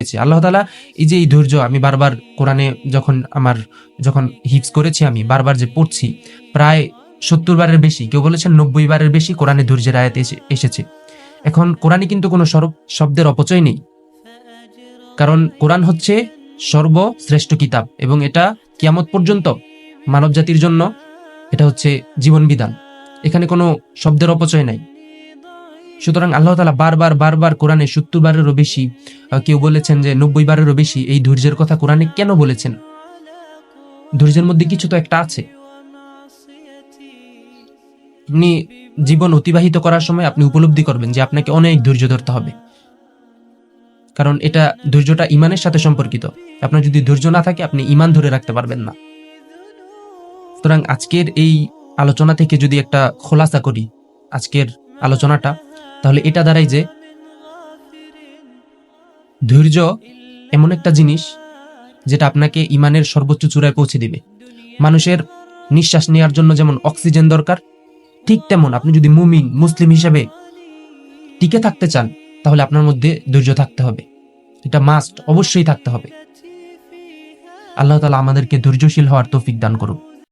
আল্লাহ তাআলা এই যে এই ধৈর্য, আমি বারবার কোরআনে যখন হিফজ করেছি, আমি বারবার যে পড়ছি, প্রায় 70 বারের বেশি, কেউ বলেছেন 90 বারের বেশি কোরআনে ধৈর্যের আয়াত এসেছে। এখন কোরআনে কিন্তু কোনো শব্দের অপচয় নেই, কারণ কোরআন হচ্ছে সর্বশ্রেষ্ঠ কিতাব এবং এটা কিয়ামত পর্যন্ত মানব জাতির জন্য এটা হচ্ছে জীবন বিধান। এখানে কোনো শব্দের অপচয় নাই। সুতরাং আল্লাহ তাআলা বারবার বারবার কোরআনে 70 বারেরও বেশি, কেউ বলেছেন যে 90 বারেরও বেশি এই ধৈর্যের কথা কোরআনে কেন বলেছেন? ধৈর্যের মধ্যে কিছু তো একটা আছে। আপনি জীবন অতিবাহিত করার সময় আপনি উপলব্ধি করবেন যে আপনাকে অনেক ধৈর্য ধরতে হবে, কারণ এটা ধৈর্যটা ইমানের সাথে সম্পর্কিত। আপনার যদি ধৈর্য না থাকে আপনি ইমান ধরে রাখতে পারবেন না। সুতরাং আজকের এই আলোচনা থেকে যদি একটা খোলাসা করি আজকের আলোচনাটা, তাহলে এটা দাঁড়ায় যে ধৈর্য এমন একটা জিনিস যেটা আপনাকে ইমানের সর্বোচ্চ চূড়ায় পৌঁছে দিবে। মানুষের নিঃশ্বাস নেওয়ার জন্য যেমন অক্সিজেন দরকার, ঠিক তেমন আপনি যদি মুমিন মুসলিম হিসেবে টিকে থাকতে চান, তাহলে আপনার মধ্যে ধৈর্য থাকতে হবে। এটা মাস্ট, অবশ্যই থাকতে হবে। আল্লাহ তাআলা আমাদেরকে ধৈর্যশীল হওয়ার তৌফিক দান করুন।